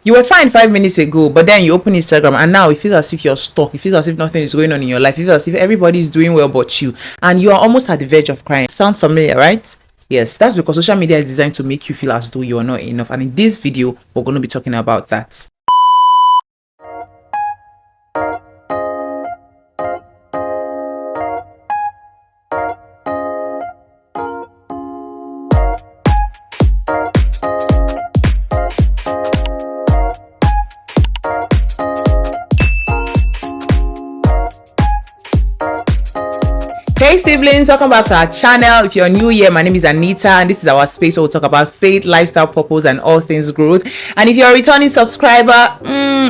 You were fine 5 minutes ago, but then you open Instagram and now it feels as if you're stuck. It feels as if nothing is going on in your life. It feels as if everybody is doing well but you, and you are almost at the verge of crying. Sounds familiar, right? Yes, that's because social media is designed to make you feel as though you are not enough. And in this video, we're going to be talking about that. Hey siblings, welcome back to our channel. If you're new here, my name is Anita and this is our space where we'll talk about faith, lifestyle, purpose and all things growth. And if you're a returning subscriber,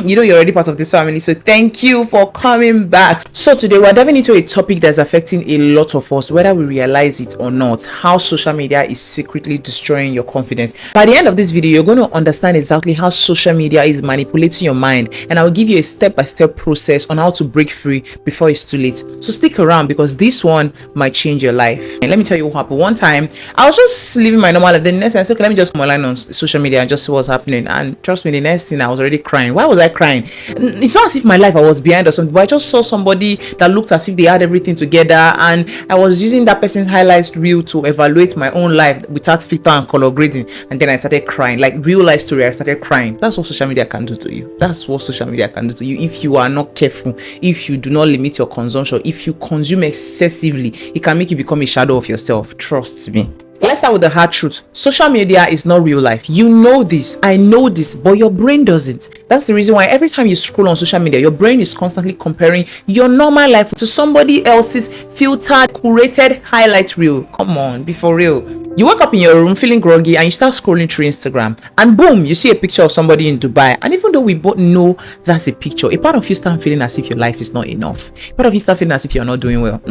you know you're already part of this family, so thank you for coming back. So today we're diving into a topic that's affecting a lot of us, whether we realize it or not: how social media is secretly destroying your confidence. By the end of this video, you're going to understand exactly how social media is manipulating your mind, and I'll give you a step-by-step process on how to break free before it's too late. So stick around because this one might change your life. And let me tell you what happened. One time I was just living my normal life, then the next time I said, okay, let me just come online on social media and just see what's happening. And trust me, the next thing I was already crying. Why was I crying? It's not as if my life I was behind or something, but I just saw somebody that looked as if they had everything together, and I was using that person's highlights reel to evaluate my own life without filter and color grading, and then I started crying. Like real life story, I started crying. That's what social media can do to you. That's what social media can do to you if you are not careful, if you do not limit your consumption, if you consume excessively. It can make you become a shadow of yourself. Trust me. Let's start with the hard truth. Social media is not real life. You know this, I know this, but your brain doesn't. That's the reason why every time you scroll on social media, your brain is constantly comparing your normal life to somebody else's filtered, curated highlight reel. Come on, be for real. You wake up in your room feeling groggy and you start scrolling through Instagram, and boom, you see a picture of somebody in Dubai. And even though we both know that's a picture, a part of you start feeling as if your life is not enough. A part of you start feeling as if you're not doing well.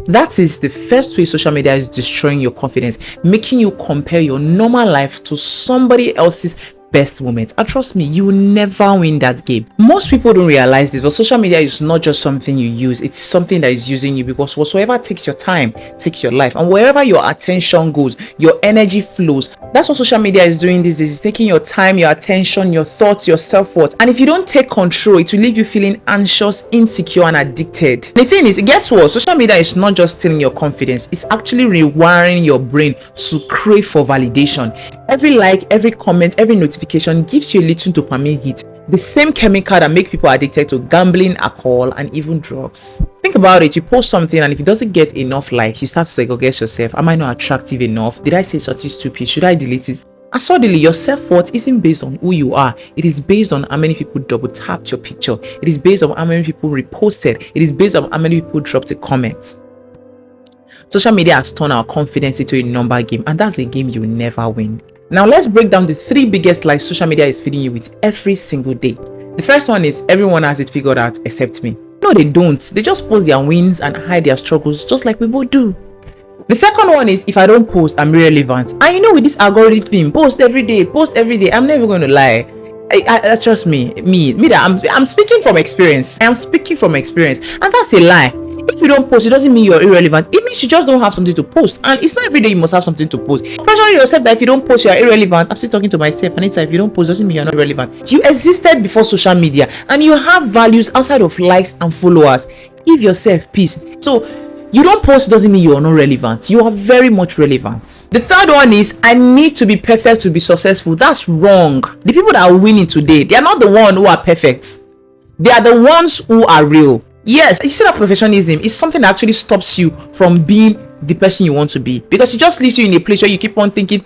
That is the first way social media is destroying your confidence, making you compare your normal life to somebody else's best moment. And trust me, you will never win that game. Most people don't realize this, but social media is not just something you use, it's something that is using you, because whatsoever takes your time takes your life, and wherever your attention goes, your energy flows. That's what social media is doing these days. It's taking your time, your attention, your thoughts, your self-worth, and if you don't take control, it will leave you feeling anxious, insecure and addicted. The thing is, it gets worse. Social media is not just stealing your confidence, it's actually rewiring your brain to crave for validation. Every like, every comment, every notification gives you a little dopamine hit, the same chemical that make people addicted to gambling, alcohol and even drugs. Think about it. You post something and if it doesn't get enough likes, you start to second-guess yourself. Am I not attractive enough? Did I say something stupid? Should I delete it? And suddenly your self-worth isn't based on who you are. It is based on how many people double tapped your picture. It is based on how many people reposted. It is based on how many people dropped a comment. Social media has turned our confidence into a number game, and that's a game you will never win. Now let's break down the 3 biggest lies social media is feeding you with every single day. The first one is everyone has it figured out except me. No, they don't. They just post their wins and hide their struggles just like we both do. The second one is if I don't post, I'm irrelevant. And you know, with this algorithm thing, post every day, I'm never going to lie. That's just me that I'm speaking from experience. I am speaking from experience, and that's a lie. If you don't post, it doesn't mean you're irrelevant. It means you just don't have something to post. And it's not every day you must have something to post. Pressure yourself that if you don't post, you're irrelevant. I'm still talking to myself. Anita, if you don't post, doesn't mean you're not relevant. You existed before social media, and you have values outside of likes and followers. Give yourself peace. So you don't post doesn't mean you are not relevant. You are very much relevant. The third one is I need to be perfect to be successful. That's wrong. The people that are winning today, they are not the ones who are perfect. They are the ones who are real. Yes, you see that perfectionism is something that actually stops you from being the person you want to be, because it just leaves you in a place where you keep on thinking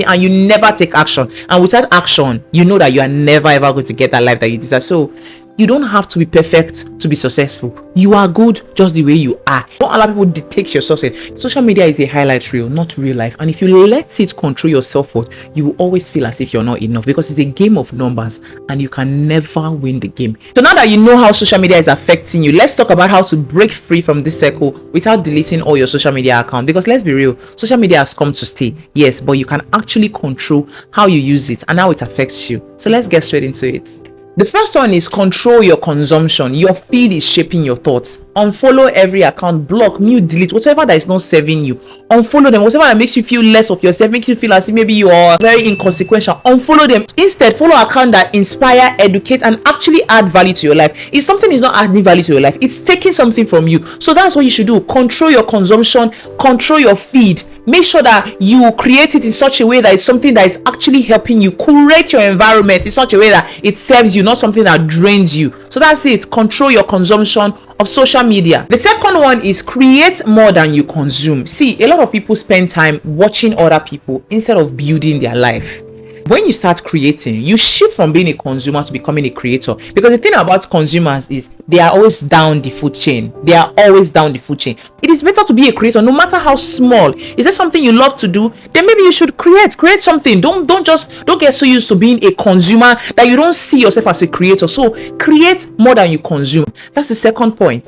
and you never take action. And without action, you know that you are never ever going to get that life that you desire. So you don't have to be perfect to be successful. You are good just the way you are. Don't allow people to dictate your success. Social media is a highlight reel, not real life. And if you let it control your self-worth, you will always feel as if you're not enough, because it's a game of numbers and you can never win the game. So now that you know how social media is affecting you, let's talk about how to break free from this circle without deleting all your social media accounts. Because let's be real, social media has come to stay. Yes, but you can actually control how you use it and how it affects you. So let's get straight into it. The first one is control your consumption. Your feed is shaping your thoughts. unfollow every account, block, mute, delete, whatever that is not serving you. Unfollow them. Whatever that makes you feel less of yourself, makes you feel as if maybe you are very inconsequential, unfollow them. Instead, follow account that inspire, educate, and actually add value to your life. If something is not adding value to your life, it's taking something from you. So that's what you should do. Control your consumption, control your feed. Make sure that you create it in such a way that it's something that is actually helping you. Curate your environment in such a way that it serves you, not something that drains you. So that's it. Control your consumption of social media. The second one is create more than you consume. See, a lot of people spend time watching other people instead of building their life. When you start creating, you shift from being a consumer to becoming a creator. Because the thing about consumers is they are always down the food chain. They are always down the food chain. It is better to be a creator, no matter how small. Is there something you love to do? Then maybe you should create something. Don't get so used to being a consumer that you don't see yourself as a creator. So create more than you consume. That's the second point.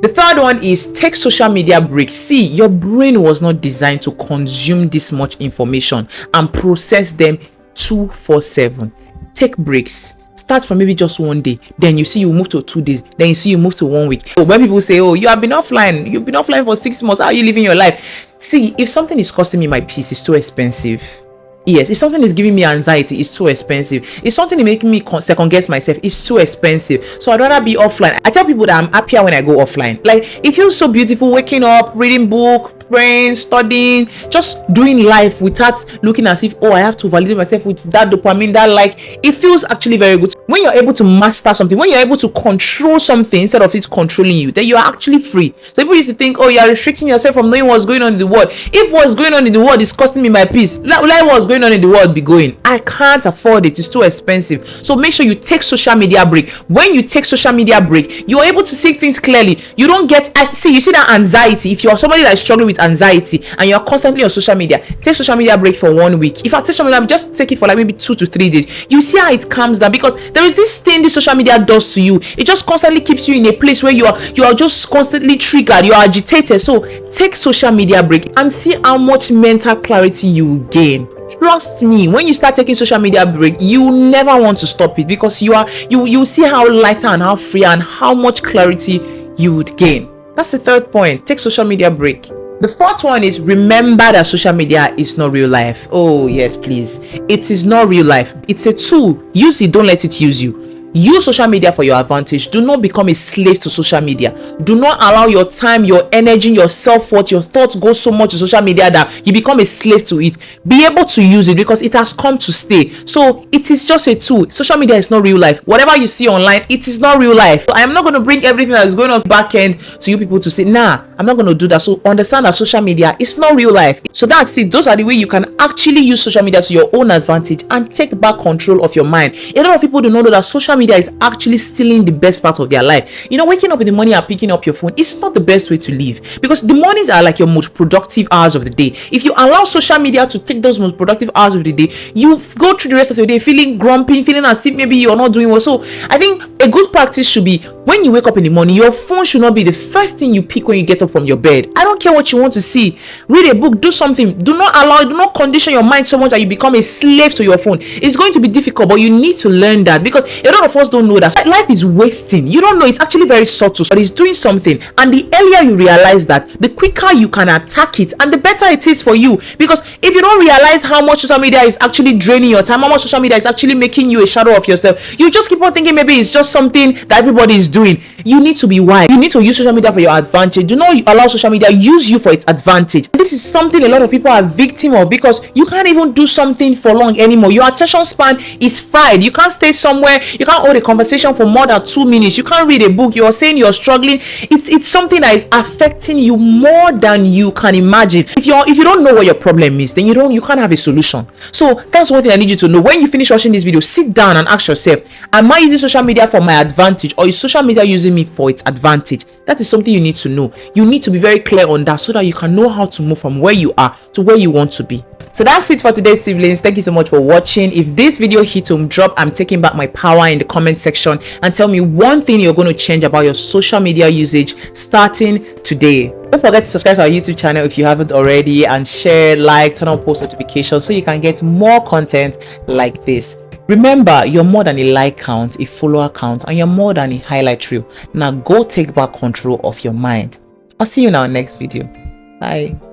The third one is take social media breaks. See, your brain was not designed to consume this much information and process them 24/7. Take breaks. Start from maybe just one day, then you see you move to 2 days, then you see you move to 1 week. So when people say, oh, you've been offline for 6 months, how are you living your life? See, if something is costing me my peace, it's too expensive. Yes, if something is giving me anxiety, it's too expensive. If something is making me second guess myself, it's too expensive. So I'd rather be offline. I tell people that I'm happier when I go offline. Like, it feels so beautiful waking up, reading book, praying, studying, just doing life without looking as if, oh, I have to validate myself with that dopamine, that like. It feels actually very good. When you're able to master something, when you're able to control something instead of it controlling you, then you are actually free. So people used to think, oh, you are restricting yourself from knowing what's going on in the world. If what's going on in the world is costing me my peace, let what's going on in the world be going. I can't afford it. It's too expensive. So make sure you take social media break. When you take social media break, you are able to see things clearly. You don't get, you see that anxiety. If you are somebody that is struggling with anxiety and you are constantly on social media, take social media break for 1 week. If I take social media, just take it for like maybe 2 to 3 days. You see how it calms down, because there is this thing this social media does to you. It just constantly keeps you in a place where you are just constantly triggered, you are agitated. So take social media break and see how much mental clarity you gain. Trust me, when you start taking social media break, you never want to stop it, because you see how lighter and how free and how much clarity you would gain. That's the third point. Take social media break. The fourth one is remember that social media is not real life. Oh yes, please. It is not real life. It's a tool. Use it. Don't let it use you. Use social media for your advantage. Do not become a slave to social media. Do not allow your time, your energy, your self-worth, your thoughts go so much to social media that you become a slave to it. Be able to use it, because it has come to stay. So it is just a tool. Social media is not real life. Whatever you see online, it is not real life. So I am not going to bring everything that is going on back end to you people to say, nah, I'm not going to do that. So understand that social media is not real life. So that's it. Those are the way you can actually use social media to your own advantage and take back control of your mind. A lot of people do not know that social media is actually stealing the best part of their life. You know, waking up in the morning and picking up your phone, it's not the best way to live, because the mornings are like your most productive hours of the day. If you allow social media to take those most productive hours of the day, you go through the rest of your day feeling grumpy, feeling as if maybe you're not doing well. So I think a good practice should be, when you wake up in the morning, your phone should not be the first thing you pick when you get up from your bed. I don't care what you want to see. Read a book, do something. Do not condition your mind so much that you become a slave to your phone. It's going to be difficult, but you need to learn that, because a lot of us don't know that life is wasting. You don't know. It's actually very subtle, but it's doing something. And the earlier you realize that, the quicker you can attack it, and the better it is for you. Because if you don't realize how much social media is actually draining your time, how much social media is actually making you a shadow of yourself, you just keep on thinking maybe it's just something that everybody is doing. You need to be wise. You need to use social media for your advantage. Do not allow social media use you for its advantage. This is something a lot of people are victim of, because you can't even do something for long anymore. Your attention span is fried. You can't stay somewhere. You can't hold a conversation for more than 2 minutes. You can't read a book. You're saying you're struggling. It's something that is affecting you more than you can imagine. If you don't know what your problem is, then you can't have a solution. So that's one thing I need you to know. When you finish watching this video, sit down and ask yourself, am I using social media for my advantage, or is social media using me for its advantage? That is something you need to know. You need to be very clear on that, so that you can know how to move from where you are to where you want to be. So that's it for today's siblings. Thank you so much for watching. If this video hit home, drop I'm taking back my power in the comment section and tell me one thing you're going to change about your social media usage starting today. Don't forget to subscribe to our YouTube channel if you haven't already, and share, like, turn on post notifications so you can get more content like this. Remember, you're more than a like count, a follower count, and you're more than a highlight reel. Now go take back control of your mind. I'll see you in our next video. Bye.